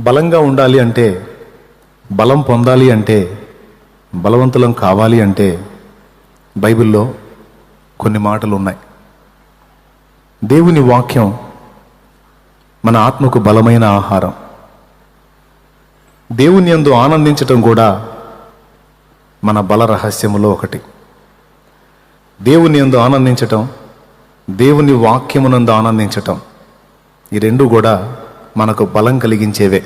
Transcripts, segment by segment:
బలంగా ఉండాలి అంటే, బలం పొందాలి అంటే, బలవంతులం కావాలి అంటే బైబిల్లో కొన్ని మాటలు ఉన్నాయి. దేవుని వాక్యం మన ఆత్మకు బలమైన ఆహారం. దేవుని యందు ఆనందించటం కూడా మన బల రహస్యములో ఒకటి. దేవుని యందు ఆనందించటం, దేవుని వాక్యమునందు ఆనందించటం, ఈ రెండు కూడా మనకు బలం కలిగించేవే.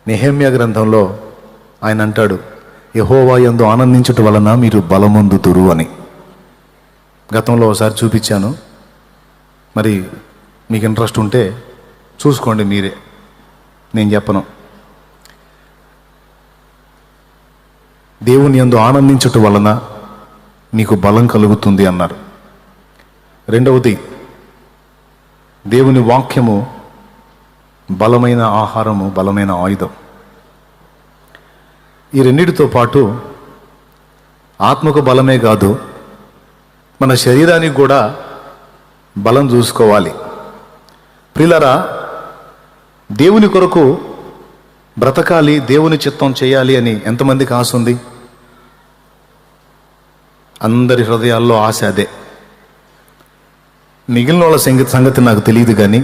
నెహెమ్యా గ్రంథంలో ఆయన అంటాడు, యెహోవా యందు ఆనందించుట వలన మీరు బలమొందుదురు అని. గతంలో ఒకసారి చూపించాను, మరి మీకు ఇంట్రెస్ట్ ఉంటే చూసుకోండి మీరే, నేను చెప్పను. దేవుని యందు ఆనందించుట వలన మీకు బలం కలుగుతుంది అన్నారు. రెండవది, దేవుని వాక్యము బలమైన ఆహారము, బలమైన ఆయుధం. ఈ రెండిటితో పాటు ఆత్మకు బలమే కాదు, మన శరీరానికి కూడా బలం చూసుకోవాలి. ప్రియులారా, దేవుని కొరకు బ్రతకాలి, దేవుని చిత్తం చేయాలి అని ఎంతమందికి ఆశ ఉంది? అందరి హృదయాల్లో ఆశ అదే. మిగిలిన వాళ్ళ సంగతి నాకు తెలియదు, కానీ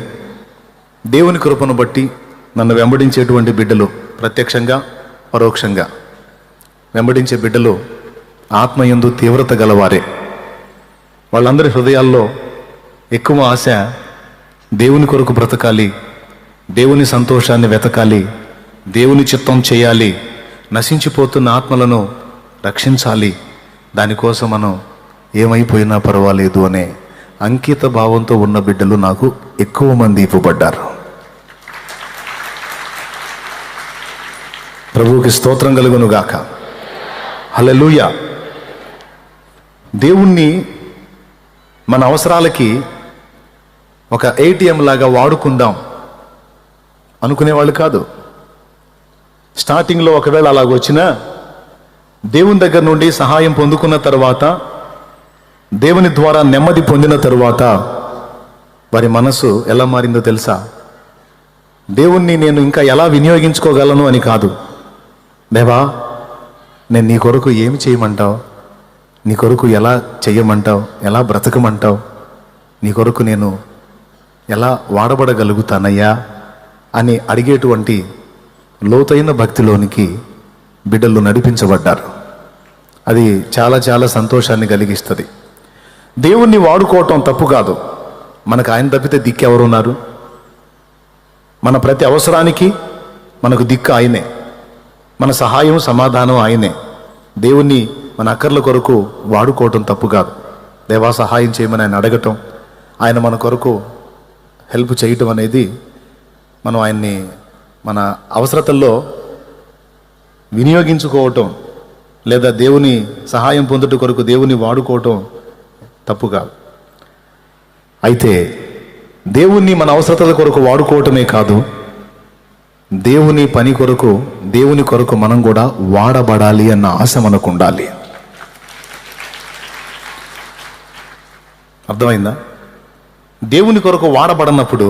దేవుని కృపను బట్టి నన్ను వెంబడించేటువంటి బిడ్డలు, ప్రత్యక్షంగా పరోక్షంగా వెంబడించే బిడ్డలు ఆత్మయందు తీవ్రత గలవారే. వాళ్ళందరి హృదయాల్లో ఎక్కువ ఆశ దేవుని కొరకు బ్రతకాలి, దేవుని సంతోషాన్ని వెతకాలి, దేవుని చిత్తం చేయాలి, నశించిపోతున్న ఆత్మలను రక్షించాలి, దానికోసం మనం ఏమైపోయినా పర్వాలేదు అనే అంకిత భావంతో ఉన్న బిడ్డలు నాకు ఎక్కువ మంది ఇవ్వబడ్డారు. ప్రభువుకి స్తోత్రం కలుగును గాక. హల్లెలూయా. దేవుణ్ణి మన అవసరాలకి ఒక ATM లాగా వాడుకుందాం అనుకునేవాళ్ళు కాదు. స్టార్టింగ్లో ఒకవేళ అలాగొచ్చినా దేవుని దగ్గర నుండి సహాయం పొందుకున్న తర్వాత, దేవుని ద్వారా నెమ్మది పొందిన తరువాత వారి మనసు ఎలా మారిందో తెలుసా? దేవుణ్ణి నేను ఇంకా ఎలా వినియోగించుకోగలను అని కాదు, దేవా నేను నీ కొరకు ఏమి చేయమంటావు, నీ కొరకు ఎలా చెయ్యమంటావు, ఎలా బ్రతకమంటావు, నీ కొరకు నేను ఎలా వాడబడగలుగుతానయ్యా అని అడిగేటువంటి లోతైన భక్తిలోనికి బిడ్డలు నడిపించబడ్డారు. అది చాలా చాలా సంతోషాన్ని కలిగిస్తుంది. దేవుణ్ణి వాడుకోవటం తప్పు కాదు. మనకు ఆయన తప్పితే దిక్కు ఎవరున్నారు? మన ప్రతి అవసరానికి మనకు దిక్కు ఆయనే, మన సహాయం సమాధానం ఆయనే. దేవుణ్ణి మన అక్కర్ల కొరకు వాడుకోవటం తప్పు కాదు. దేవా సహాయం చేయమని ఆయన అడగటం, ఆయన మన కొరకు హెల్ప్ చేయటం అనేది, మనం ఆయన్ని మన అవసరతల్లో వినియోగించుకోవటం లేదా దేవుని సహాయం పొందుట కొరకు దేవుని వాడుకోవటం తప్పు కాదు. అయితే దేవుణ్ణి మన అవసరతల కొరకు వాడుకోవటమే కాదు, దేవుని పని కొరకు, దేవుని కొరకు మనం కూడా వాడబడాలి అన్న ఆశ మనకు ఉండాలి. అర్థమైందా? దేవుని కొరకు వాడబడినప్పుడు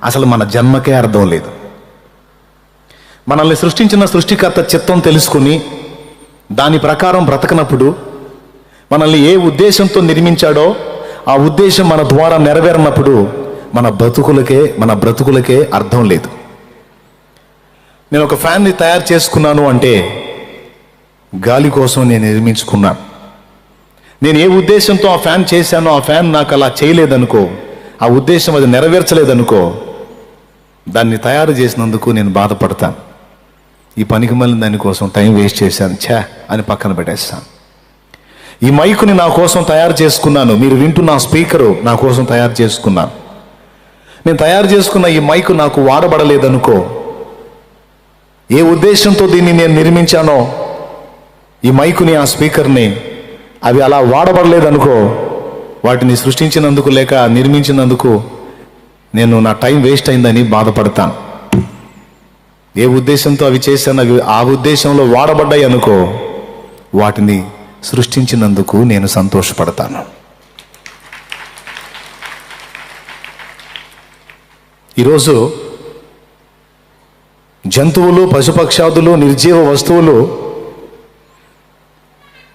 అసలు మన జన్మకే అర్థం లేదు. మనల్ని సృష్టించిన సృష్టికర్త చిత్తం తెలుసుకుని దాని ప్రకారం బ్రతకనప్పుడు, మనల్ని ఏ ఉద్దేశంతో నిర్మించాడో ఆ ఉద్దేశం మన ద్వారా నెరవేరినప్పుడు మన బ్రతుకులకే అర్థం లేదు. నేను ఒక ఫ్యాన్ని తయారు చేసుకున్నాను అంటే గాలి కోసం నేను నిర్మించుకున్నాను. నేను ఏ ఉద్దేశంతో ఆ ఫ్యాన్ చేశానో ఆ ఫ్యాన్ నాకు అలా చేయలేదనుకో, ఆ ఉద్దేశం అది నెరవేర్చలేదనుకో, దాన్ని తయారు చేసినందుకు నేను బాధపడతాను. ఈ పనికి మళ్ళీ దానికోసం టైం వేస్ట్ చేశాను, ఛా అని పక్కన పెట్టేస్తాను. ఈ మైకుని నా కోసం తయారు చేసుకున్నాను, మీరు వింటున్న స్పీకరు నా కోసం తయారు చేసుకున్నాను. నేను తయారు చేసుకున్న ఈ మైకు నాకు వాడబడలేదనుకో, ఏ ఉద్దేశంతో దీన్ని నేను నిర్మించానో, ఈ మైకుని ఆ స్పీకర్ని, అవి అలా వాడబడలేదనుకో, వాటిని సృష్టించినందుకు లేక నిర్మించినందుకు నేను నా టైం వేస్ట్ అయిందని బాధపడతాను. ఏ ఉద్దేశంతో అవి చేశాను, అవి ఆ ఉద్దేశంలో వాడబడ్డాయి అనుకో, వాటిని సృష్టించినందుకు నేను సంతోషపడతాను. ఈరోజు జంతువులు, పశుపక్షాదులు, నిర్జీవ వస్తువులు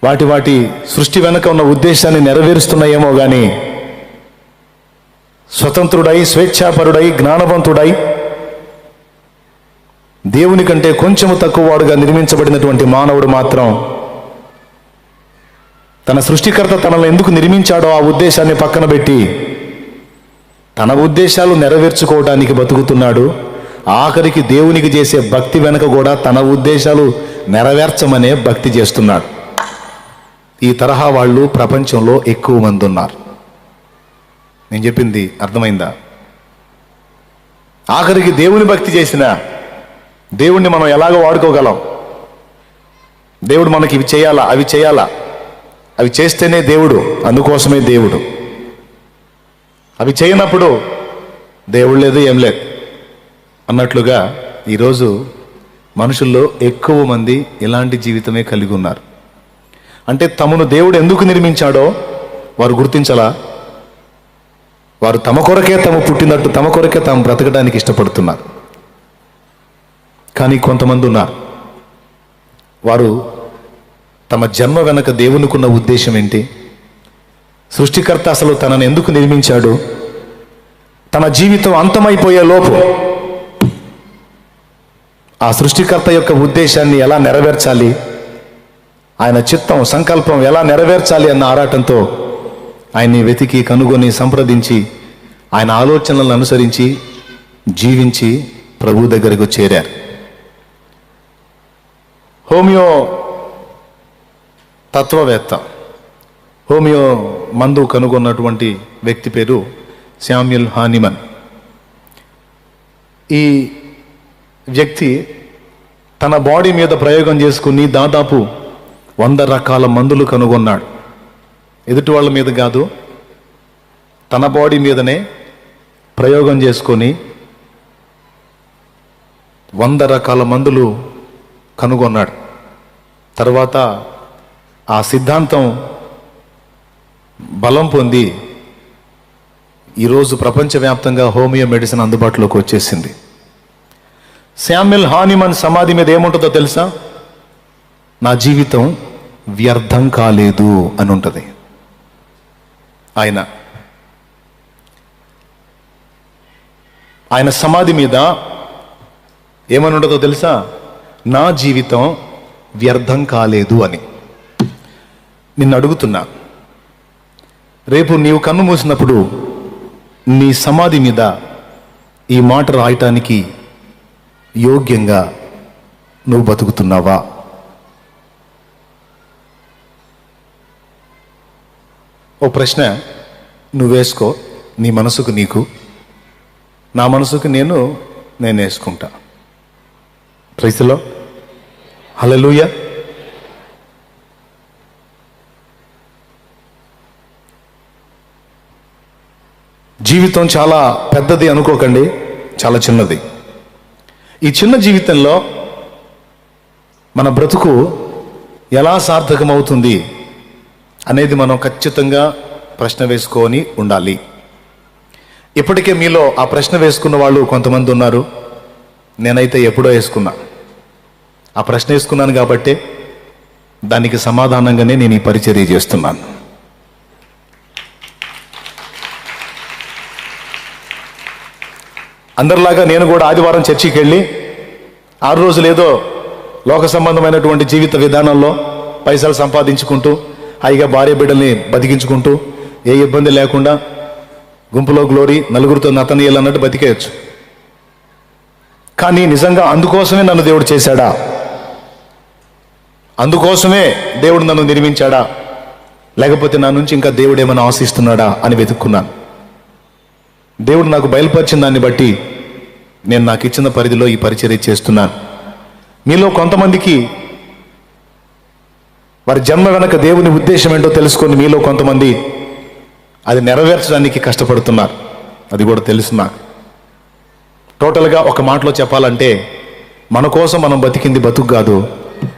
వాటి సృష్టి వెనుక ఉన్న ఉద్దేశాన్ని నెరవేరుస్తున్నాయేమో కానీ స్వతంత్రుడై, స్వేచ్ఛాపరుడై, జ్ఞానవంతుడై, దేవుని కంటే కొంచెము తక్కువ వాడుగా నిర్మించబడినటువంటి మానవుడు మాత్రం తన సృష్టికర్త తనను ఎందుకు నిర్మించాడో ఆ ఉద్దేశాన్ని పక్కన పెట్టి తన ఉద్దేశాలు నెరవేర్చుకోవడానికి బతుకుతున్నాడు. ఆఖరికి దేవునికి చేసే భక్తి వెనక కూడా తన ఉద్దేశాలు నెరవేర్చమనే భక్తి చేస్తున్నాడు. ఈ తరహా వాళ్ళు ప్రపంచంలో ఎక్కువ మంది ఉన్నారు. నేను చెప్పింది అర్థమైందా? ఆఖరికి దేవుని భక్తి చేసిన దేవుణ్ణి మనం ఎలాగో వాడుకోగలం? దేవుడు మనకి ఇవి చేయాలా, అవి చేయాలా, అవి చేస్తేనే దేవుడు, అందుకోసమే దేవుడు. అవి చేయనప్పుడు దేవుడు లేదు, ఏం లేదు అన్నట్లుగా ఈరోజు మనుషుల్లో ఎక్కువ మంది ఇలాంటి జీవితమే కలిగి ఉన్నారు. అంటే తమను దేవుడు ఎందుకు నిర్మించాడో వారు గుర్తించాలా? వారు తమ కొరకే తాము పుట్టినట్టు, తమ కొరకే తాము బ్రతకడానికి ఇష్టపడుతున్నారు. కానీ కొంతమంది ఉన్నారు, వారు తమ జన్మ వెనక దేవునికున్న ఉద్దేశం ఏంటి, సృష్టికర్త అసలు తనను ఎందుకు నిర్మించాడు, తన జీవితం అంతమైపోయే లోపు ఆ సృష్టికర్త యొక్క ఉద్దేశాన్ని ఎలా నెరవేర్చాలి, ఆయన చిత్తం, సంకల్పం ఎలా నెరవేర్చాలి అన్న ఆరాటంతో ఆయన్ని వెతికి, కనుగొని, సంప్రదించి, ఆయన ఆలోచనలను అనుసరించి జీవించి ప్రభు దగ్గరకు చేరారు. హోమియో తత్వవేత్త, హోమియో మందు కనుగొన్నటువంటి వ్యక్తి పేరు శామ్యూల్ హానిమన్. ఈ వ్యక్తి తన బాడీ మీద ప్రయోగం చేసుకుని దాదాపు 100 రకాల మందులు కనుగొన్నాడు. ఎదుటి వాళ్ళ మీద కాదు, తన బాడీ మీదనే ప్రయోగం చేసుకొని 100 రకాల మందులు కనుగొన్నాడు. తర్వాత ఆ సిద్ధాంతం బలం పొంది ఈరోజు ప్రపంచవ్యాప్తంగా హోమియో మెడిసిన్ అందుబాటులోకి వచ్చేసింది. శామ్యూల్ హానిమన్ సమాధి మీద ఏముంటుందో తెలుసా? నా జీవితం వ్యర్థం కాలేదు అని ఉంటుంది. ఆయన సమాధి మీద ఏమని ఉంటుందో తెలుసా? నా జీవితం వ్యర్థం కాలేదు అని. నిన్ను అడుగుతున్నా, రేపు నీవు కన్ను మూసినప్పుడు నీ సమాధి మీద ఈ మాట రాయటానికి యోగ్యంగా నువ్వు బతుకుతున్నావా? ఓ ప్రశ్న నువ్వు వేసుకో, నీ మనసుకు నీకు, నా మనసుకు నేను వేసుకుంటా. ప్రైజ్ లార్డ్, హల్లెలూయా. జీవితం చాలా పెద్దది అనుకోకండి, చాలా చిన్నది. ఈ చిన్న జీవితంలో మన బ్రతుకు ఎలా సార్థకమవుతుంది అనేది మనం ఖచ్చితంగా ప్రశ్న వేసుకొని ఉండాలి. ఇప్పటికే మీలో ఆ ప్రశ్న వేసుకున్న వాళ్ళు కొంతమంది ఉన్నారు. నేనైతే ఎప్పుడో వేసుకున్నా. ఆ ప్రశ్న వేసుకున్నాను కాబట్టి దానికి సమాధానంగానే నేను ఈ పరిచర్య చేస్తున్నాను. అందరిలాగా నేను కూడా ఆదివారం చర్చికి వెళ్ళి 6 రోజులు ఏదో లోక సంబంధమైనటువంటి జీవిత విధానంలో పైసలు సంపాదించుకుంటూ, హాయిగా భార్య బిడ్డల్ని బతికించుకుంటూ, ఏ ఇబ్బంది లేకుండా గుంపులో గ్లోరీ, నలుగురితో నతనీయులు అన్నట్టు బతికేయచ్చు. కానీ నిజంగా అందుకోసమే నన్ను దేవుడు చేశాడా? అందుకోసమే దేవుడు నన్ను నిర్మించాడా? లేకపోతే నా నుంచి ఇంకా దేవుడు ఏమైనా ఆశిస్తున్నాడా అని వెతుక్కున్నాను. దేవుడు నాకు బయలుపరిచిన దాన్ని బట్టి నేను నాకు ఇచ్చిన పరిధిలో ఈ పరిచర్య చేస్తున్నాను. మీలో కొంతమందికి వారి జన్మ వెనక దేవుని ఉద్దేశం ఏంటో తెలుసుకొని మీలో కొంతమంది అది నెరవేర్చడానికి కష్టపడుతున్నారు. అది కూడా తెలుసు నాకు. టోటల్గా ఒక మాటలో చెప్పాలంటే, మన కోసం మనం బతికింది బతుకు కాదు,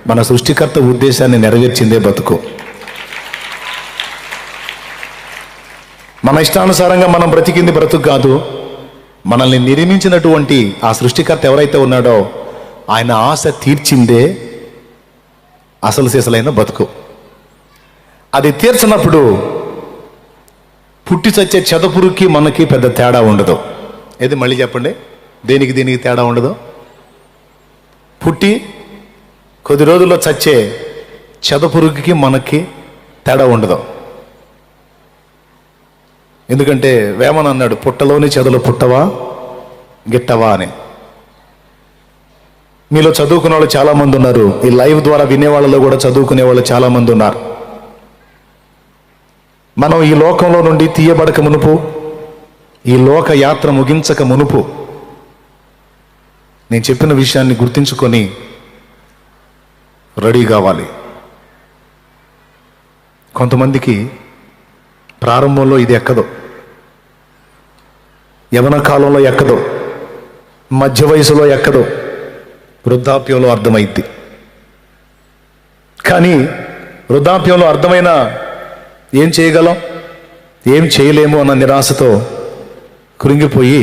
మన సృష్టికర్త ఉద్దేశాన్ని నెరవేర్చిందే బతుకు. మన ఇష్టానుసారంగా మనం బ్రతికింది బ్రతుకు కాదు, మనల్ని నిర్మించినటువంటి ఆ సృష్టికర్త ఎవరైతే ఉన్నాడో ఆయన ఆశ తీర్చిందే అసలు సిసలైన బతుకు. అది తీర్చినప్పుడు పుట్టి చచ్చే చెదపురుకి మనకి పెద్ద తేడా ఉండదు. ఏది మళ్ళీ చెప్పండి, దేనికి దీనికి తేడా ఉండదు? పుట్టి కొద్ది రోజుల్లో చచ్చే చెదపురుగుకి మనకి తేడా ఉండదు. ఎందుకంటే వేమన అన్నాడు, పుట్టలోని చెదలు పుట్టవా గిట్టవా అని. మీలో చదువుకునే వాళ్ళు చాలామంది ఉన్నారు. ఈ లైవ్ ద్వారా వినేవాళ్ళలో కూడా చదువుకునే వాళ్ళు చాలామంది ఉన్నారు. మనం ఈ లోకంలో నుండి తీయబడక మునుపు, ఈ లోక యాత్ర ముగించక మునుపు నేను చెప్పిన విషయాన్ని గుర్తించుకొని రెడీ కావాలి. కొంతమందికి ప్రారంభంలో ఇది ఎక్కదు, యవన కాలంలో ఎక్కదు, మధ్య వయసులో ఎక్కదు, వృద్ధాప్యంలో అర్థమైద్ది. కానీ వృద్ధాప్యంలో అర్థమైన ఏం చేయగలం, ఏం చేయలేము అన్న నిరాశతో కృంగిపోయి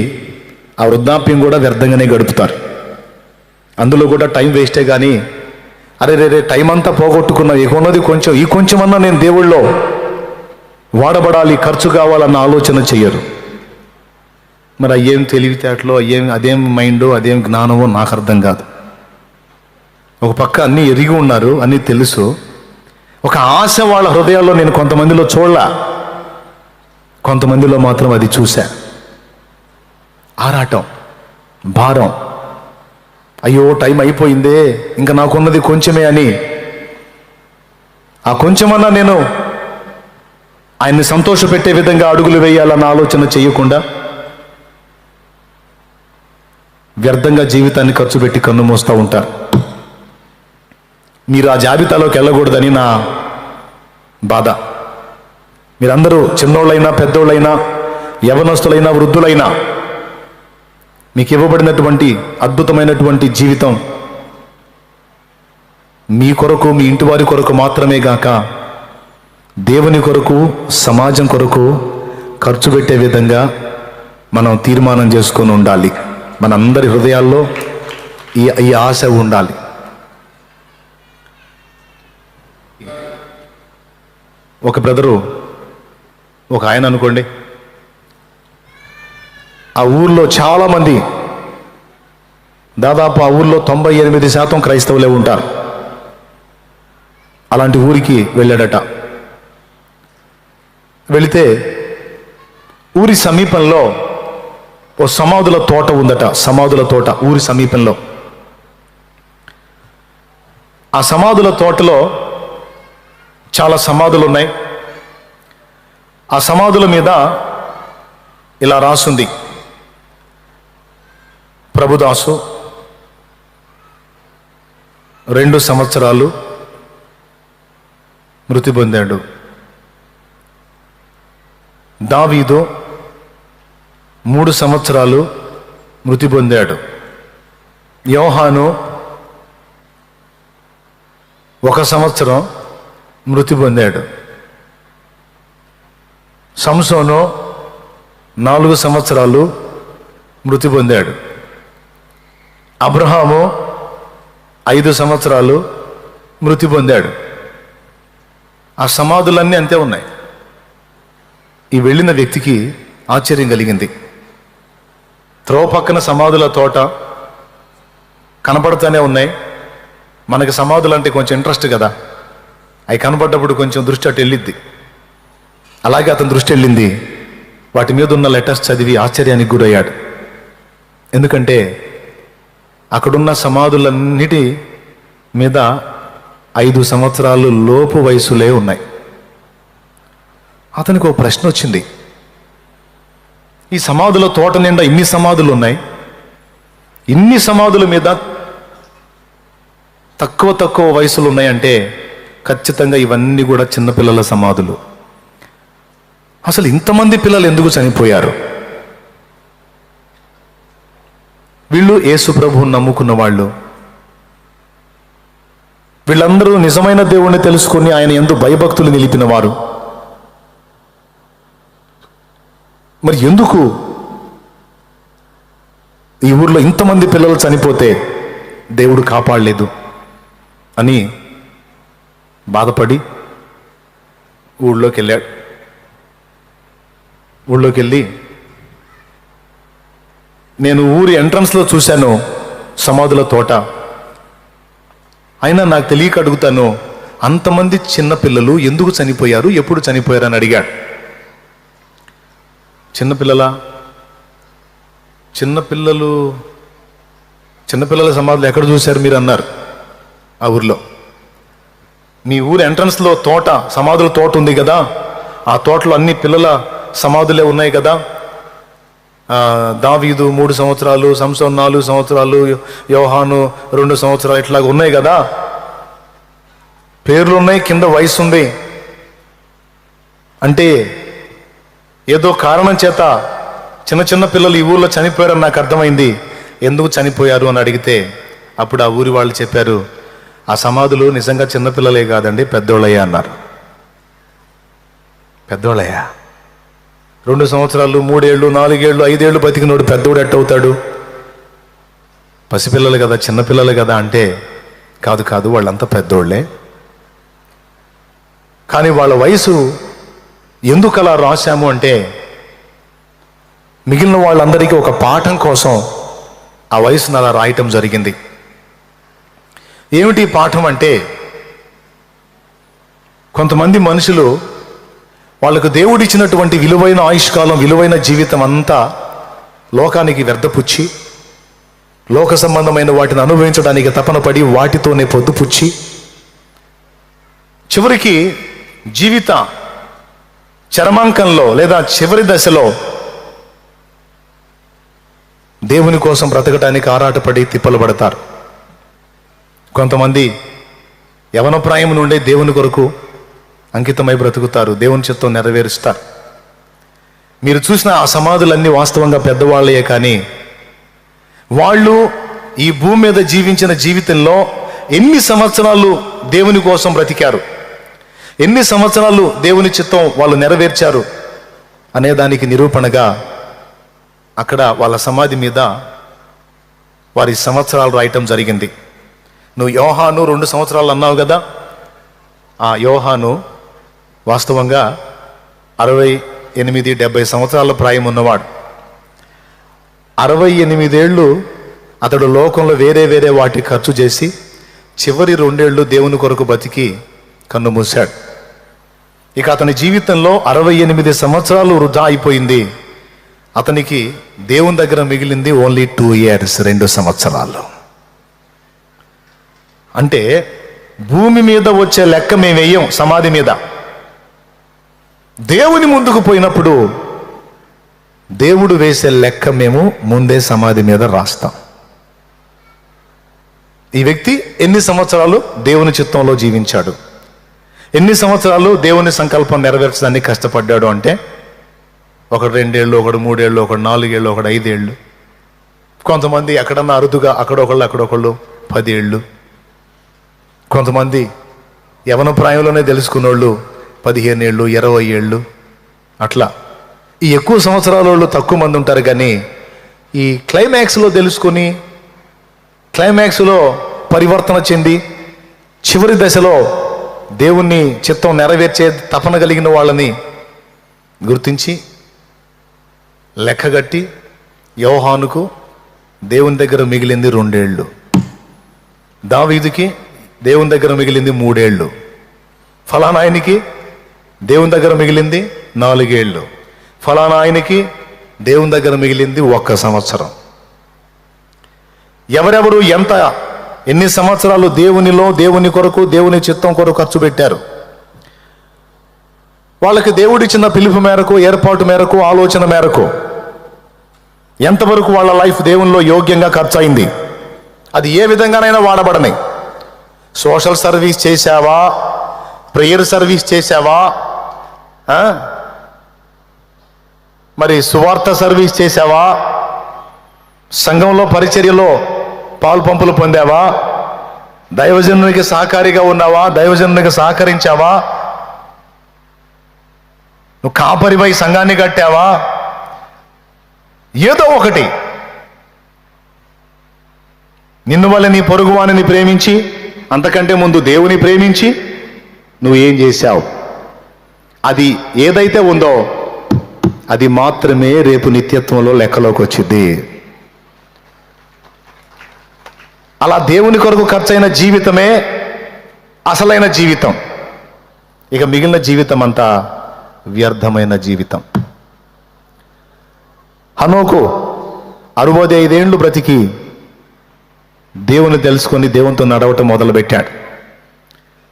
ఆ వృద్ధాప్యం కూడా వ్యర్థంగానే గడుపుతారు. అందులో కూడా టైం వేస్టే. కానీ అరే రే టైం అంతా పోగొట్టుకున్నా, ఇక ఉన్నది కొంచెం, ఈ కొంచెమన్నా నేను దేవుళ్ళో వాడబడాలి, ఖర్చు కావాలన్న ఆలోచన చెయ్యరు. మరి అయ్యేం తెలివితేటలో, అదేం మైండో, అదేం జ్ఞానమో నాకు అర్థం కాదు. ఒక పక్క అన్నీ ఎరిగి ఉన్నారు, అన్నీ తెలుసు. ఒక ఆశ వాళ్ళ హృదయాల్లో నేను కొంతమందిలో చూడలా, కొంతమందిలో మాత్రం అది చూశా. ఆరాటం, భారం, అయ్యో టైం అయిపోయిందే, ఇంకా నాకున్నది కొంచెమే అని. ఆ కొంచెమన్నా నేను ఆయన్ని సంతోషపెట్టే విధంగా అడుగులు వేయాలన్న ఆలోచన చేయకుండా వ్యర్థంగా జీవితాన్ని ఖర్చు పెట్టి కన్ను మోస్తూ ఉంటారు. మీరు ఆ జాబితాలోకి వెళ్ళకూడదని నా బాధ. మీరందరూ చిన్నోళ్ళైనా పెద్దోళ్ళైనా యవనస్తులైనా వృద్ధులైనా మీకు ఇవ్వబడినటువంటి అద్భుతమైనటువంటి జీవితం మీ కొరకు, మీ ఇంటి వారి కొరకు మాత్రమే గాక దేవుని కొరకు, సమాజం కొరకు ఖర్చు పెట్టే విధంగా మనం తీర్మానం చేసుకొని ఉండాలి. మనందరి హృదయాల్లో ఈ ఆశ ఉండాలి. ఒక బ్రదరు, ఒక ఆయన అనుకోండి, ఆ ఊర్లో చాలామంది, దాదాపు ఆ ఊర్లో 98% క్రైస్తవులే ఉంటారు. అలాంటి ఊరికి వెళ్ళాడట. వెళితే ఊరి సమీపంలో ఓ సమాధుల తోట ఉందట. సమాధుల తోట ఊరి సమీపంలో. ఆ సమాధుల తోటలో చాలా సమాధులు ఉన్నాయి. ఆ సమాధుల మీద ఇలా రాసుంది, ప్రభుదాసు 2 సంవత్సరాలు మృతి పొందాడు. దావీదు 3 సంవత్సరాలు మృతి పొందాడు. యోహాను 1 సంవత్సరం మృతి పొందాడు. సంసోను 4 సంవత్సరాలు మృతి పొందాడు. అబ్రహాము 5 సంవత్సరాలు మృతి పొందాడు. ఆ సమాధులన్నీ అంతే ఉన్నాయి. ఈ వెళ్ళిన వ్యక్తికి ఆశ్చర్యం కలిగింది. త్రోవ పక్కన సమాధుల తోట కనపడుతూనే ఉన్నాయి. మనకి సమాధులు అంటే కొంచెం ఇంట్రెస్ట్ కదా, అవి కనపడ్డప్పుడు కొంచెం దృష్టి అటు వెళ్ళిద్ది. అలాగే అతని దృష్టి వెళ్ళింది. వాటి మీద ఉన్న లెటర్స్ చదివి ఆశ్చర్యానికి గురయ్యాడు. ఎందుకంటే అక్కడున్న సమాధులన్నిటి మీద 5 సంవత్సరాలు లోపు వయసులే ఉన్నాయి. అతనికి ఒక ప్రశ్న వచ్చింది. ఈ సమాధుల తోట నిండా ఇన్ని సమాధులు ఉన్నాయి, ఇన్ని సమాధుల మీద తక్కువ వయసులు ఉన్నాయంటే ఖచ్చితంగా ఇవన్నీ కూడా చిన్నపిల్లల సమాధులు. అసలు ఇంతమంది పిల్లలు ఎందుకు చనిపోయారు? వీళ్ళు యేసు ప్రభువుని నమ్ముకున్న వాళ్ళు. వీళ్ళందరూ నిజమైన దేవుణ్ణి తెలుసుకుని ఆయన యందు భయభక్తులు నిలిపిన వారు. మరి ఎందుకు ఈ ఊర్లో ఇంతమంది పిల్లలు చనిపోతే దేవుడు కాపాడలేదు అని బాధపడి ఊళ్ళోకి వెళ్ళాడు. ఊళ్ళోకి వెళ్ళి నేను ఊరి ఎంట్రన్స్లో చూశాను సమాధుల తోట. అయినా నాకు తెలియక అడుగుతాను, అంతమంది చిన్నపిల్లలు ఎందుకు చనిపోయారు, ఎప్పుడు చనిపోయారు అని అడిగాడు. చిన్నపిల్లల సమాధులు ఎక్కడ చూశారు మీరు అన్నారు. ఆ ఊర్లో మీ ఊరి ఎంట్రన్స్లో తోట, సమాధుల తోట ఉంది కదా, ఆ తోటలో అన్ని పిల్లల సమాధులే ఉన్నాయి కదా. దావీదు 3 సంవత్సరాలు, సంసోన్ 4 సంవత్సరాలు, యోహాను 2 సంవత్సరాలు, ఇట్లాగ ఉన్నాయి కదా. పేర్లు ఉన్నాయి, కింద వయసు ఉంది. అంటే ఏదో కారణం చేత చిన్న చిన్న పిల్లలు ఈ ఊర్లో చనిపోయారని నాకు అర్థమైంది. ఎందుకు చనిపోయారు అని అడిగితే అప్పుడు ఆ ఊరి వాళ్ళు చెప్పారు, ఆ సమాధులు నిజంగా చిన్నపిల్లలే కాదండి, పెద్దోళ్ళయ్యా అన్నారు. పెద్దోళ్ళయ్యా 2 సంవత్సరాలు, 3 ఏళ్ళు, 4 ఏళ్ళు, 5 ఏళ్ళు బతికినోడు పెద్దోడు ఎట్టవుతాడు? పసిపిల్లలు కదా, చిన్నపిల్లలు కదా అంటే కాదు వాళ్ళంతా పెద్దోళ్లే. కానీ వాళ్ళ వయసు ఎందుకు అలా రాశాము అంటే మిగిలిన వాళ్ళందరికీ ఒక పాఠం కోసం ఆ వయసును అలా రాయటం జరిగింది. ఏమిటి పాఠం అంటే, కొంతమంది మనుషులు వాళ్ళకు దేవుడిచ్చినటువంటి విలువైన ఆయుష్కాలం, విలువైన జీవితం అంతా లోకానికి వ్యర్థపుచ్చి, లోక సంబంధమైన వాటిని అనుభవించడానికి తపన పడి వాటితోనే పొద్దుపుచ్చి, చివరికి జీవిత చరమాంకంలో లేదా చివరి దశలో దేవుని కోసం బ్రతకటానికి ఆరాటపడి తిప్పలు పడతారు. కొంతమంది యవన ప్రాయం నుండే దేవుని కొరకు అంకితమై బ్రతుకుతారు, దేవుని చిత్తం నెరవేరుస్తారు. మీరు చూసిన ఆ సమాధులన్నీ వాస్తవంగా పెద్దవాళ్ళయే, కానీ వాళ్ళు ఈ భూమి మీద జీవించిన జీవితంలో ఎన్ని సంవత్సరాలు దేవుని కోసం బ్రతికారు, ఎన్ని సంవత్సరాలు దేవుని చిత్తం వాళ్ళు నెరవేర్చారు అనే దానికి నిరూపణగా అక్కడ వాళ్ళ సమాధి మీద వారి సంవత్సరాలు రాయటం జరిగింది. నువ్వు యోహాను 2 సంవత్సరాలు అన్నావు కదా, ఆ యోహాను వాస్తవంగా 68-70 సంవత్సరాల ప్రాయం ఉన్నవాడు. 68 ఏళ్ళు అతడు లోకంలో వేరే వాటి ఖర్చు చేసి చివరి 2 ఏళ్ళు దేవుని కొరకు బతికి కన్ను మూశాడు. ఇక అతని జీవితంలో 68 సంవత్సరాలు వృధా అయిపోయింది. అతనికి దేవుని దగ్గర మిగిలింది ఓన్లీ 2 years, 2 సంవత్సరాలు. అంటే భూమి మీద వచ్చే లెక్క మేము వేయం, సమాధి మీద. దేవుని ముందుకు పోయినప్పుడు దేవుడు వేసే లెక్క మేము ముందే సమాధి మీద రాస్తాం. ఈ వ్యక్తి ఎన్ని సంవత్సరాలు దేవుని చిత్తంలో జీవించాడు, ఎన్ని సంవత్సరాలు దేవుని సంకల్పం నెరవేర్చడానికి కష్టపడ్డాడు అంటే, ఒకడు 2 ఏళ్ళు, ఒకడు 3 ఏళ్ళు, ఒకడు 4 ఏళ్ళు, ఒకడు 5 ఏళ్ళు, కొంతమంది ఎక్కడన్నా అరుదుగా అక్కడొకళ్ళు 10 ఏళ్ళు, కొంతమంది యవన ప్రాయంలోనే తెలుసుకున్నోళ్ళు 15 ఏళ్ళు, 20 ఏళ్ళు. అట్లా ఈ ఎక్కువ సంవత్సరాల వాళ్ళు తక్కువ మంది ఉంటారు. కానీ ఈ క్లైమాక్స్లో తెలుసుకొని, క్లైమాక్స్లో పరివర్తన చెంది చివరి దశలో దేవుణ్ణి చిత్తం నెరవేర్చే తపన కలిగిన వాళ్ళని గుర్తించి లెక్కగట్టి యోహానుకు దేవుని దగ్గర మిగిలింది 2 ఏళ్ళు, దావీదుకి దేవుని దగ్గర మిగిలింది 3 ఏళ్ళు, ఫలానా ఆయనకి దేవుని దగ్గర మిగిలింది 4 ఏళ్ళు, ఫలానా ఆయనకి దేవుని దగ్గర మిగిలింది 1 సంవత్సరం. ఎవరెవరు ఎన్ని సంవత్సరాలు దేవునిలో, దేవుని కొరకు, దేవుని చిత్తం కొరకు ఖర్చు పెట్టారు, వాళ్ళకి దేవుడిచ్చిన పిలుపు మేరకు, ఏర్పాటు మేరకు, ఆలోచన మేరకు ఎంతవరకు వాళ్ళ లైఫ్ దేవునిలో యోగ్యంగా ఖర్చు అయింది, అది ఏ విధంగానైనా వాడబడని. సోషల్ సర్వీస్ చేశావా, ప్రేయర్ సర్వీస్ చేశావా, మరి సువార్త సర్వీస్ చేశావా, సంఘంలో పరిచర్యలో పాలు పంపులు పొందావా, దైవజనునికి సహకారిగా ఉన్నావా, దైవజనునికి సహకరించావా, నువ్వు కాపరివై సంఘాన్ని కట్టావా, ఏదో ఒకటి నిన్ను వల్ల నీ పొరుగువానిని ప్రేమించి, అంతకంటే ముందు దేవుని ప్రేమించి నువ్వు ఏం చేశావు? అది ఏదైతే ఉందో అది మాత్రమే రేపు నిత్యత్వంలో లెక్కలోకి వచ్చింది. అలా దేవుని కొరకు ఖర్చైన జీవితమే అసలైన జీవితం. ఇక మిగిలిన జీవితం అంతా వ్యర్థమైన జీవితం. హనోకు 65 ఏళ్ళు బ్రతికి దేవుని తెలుసుకొని దేవునితో నడవటం మొదలుపెట్టాడు.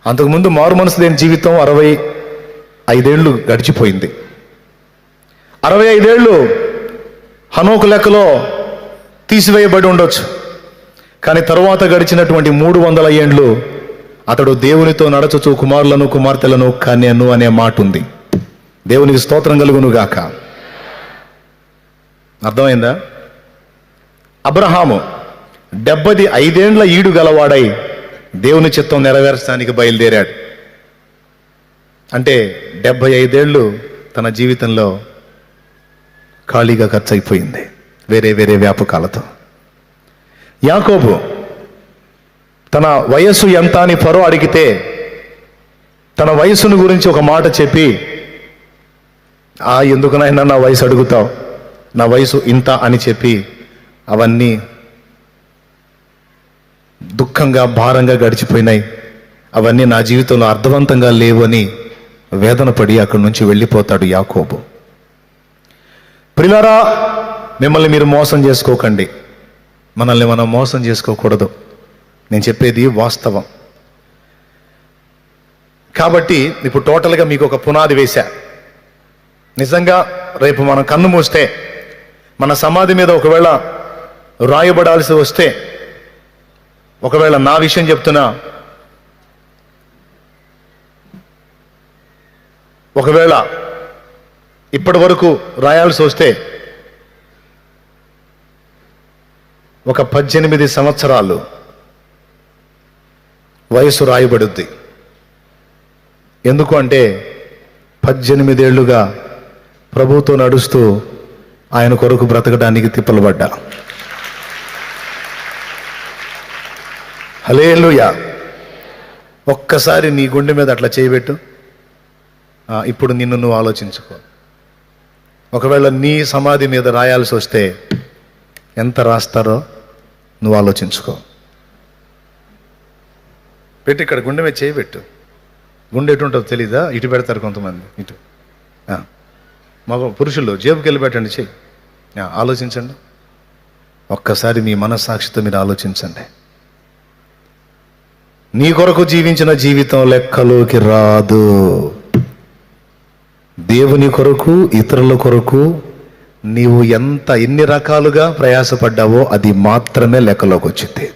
అంతకుముందు మారు మనసు లేని జీవితం 65 ఏళ్ళు గడిచిపోయింది. 65 ఏళ్ళు హనోకు లెక్కలో తీసివేయబడి ఉండొచ్చు. కానీ తరువాత గడిచినటువంటి 300 ఏండ్లు అతడు దేవునితో నడచుచు కుమారులను కుమార్తెలను కన్యను అనే మాట ఉంది. దేవునికి స్తోత్రం కలుగును గాక. అర్థమైందా? అబ్రహాము 75 ఏండ్ల ఈడు గలవాడై దేవుని చిత్తం నెరవేర్చడానికి బయలుదేరాడు. అంటే 75 ఏళ్ళు తన జీవితంలో ఖాళీగా ఖర్చు అయిపోయింది వేరే వేరే వ్యాపకాలతో. యాకోబు తన వయస్సు ఎంత అని ఫరో అడిగితే తన వయస్సును గురించి ఒక మాట చెప్పి, ఎందుకునైనా నా వయసు అడుగుతావు, నా వయసు ఇంత అని చెప్పి అవన్నీ దుఃఖంగా భారంగా గడిచిపోయినాయి. అవన్నీ నా జీవితంలో అర్థవంతంగా లేవు అని వేదన పడి అక్కడి నుంచి వెళ్ళిపోతాడు యాకోబు. ప్రియులారా, మిమ్మల్ని మీరు మోసం చేసుకోకండి. మనల్ని మనం మోసం చేసుకోకూడదు. నేను చెప్పేది వాస్తవం. కాబట్టి ఇప్పుడు టోటల్గా మీకు ఒక పునాది వేశా. నిజంగా రేపు మనం కన్ను మూస్తే మన సమాధి మీద ఒకవేళ రాయబడాల్సి వస్తే, ఒకవేళ నా విషయం చెప్తున్నా, ఒకవేళ ఇప్పటి వరకు రాయాల్సి వస్తే ఒక 18 సంవత్సరాలు వయసు రాయబడుద్ది. ఎందుకు అంటే 18 ఏళ్లుగా ప్రభువుతో నడుస్తూ ఆయన కొరకు బ్రతకడానికి తిప్పలు పడ్డా. హల్లెలూయా. ఒక్కసారి నీ గుండె మీద అట్లా చేయబెట్టు. ఇప్పుడు నిన్ను నువ్వు ఆలోచించుకో. ఒకవేళ నీ సమాధి మీద రాయాల్సి వస్తే ఎంత రాస్తారో నువ్వు ఆలోచించుకో. పెట్టి ఇక్కడ గుండె మీద చేయబెట్టు. గుండె ఎటు ఉంటుందో తెలీదా? ఇటు పెడతారు కొంతమంది, ఇటు. మగ పురుషులు జేబుకి వెళ్ళి పెట్టండి, చెయ్యి. ఆలోచించండి. ఒక్కసారి మీ మనస్సాక్షితో మీరు ఆలోచించండి. నీ కొరకు జీవించిన జీవితం లెక్కలోకి రాదు. దేవుని కొరకు, ఇతరుల కొరకు నీవు ఎన్ని రకాలుగా ప్రయాసపడ్డావో అది మాత్రమే లెక్కలోకి వచ్చింది.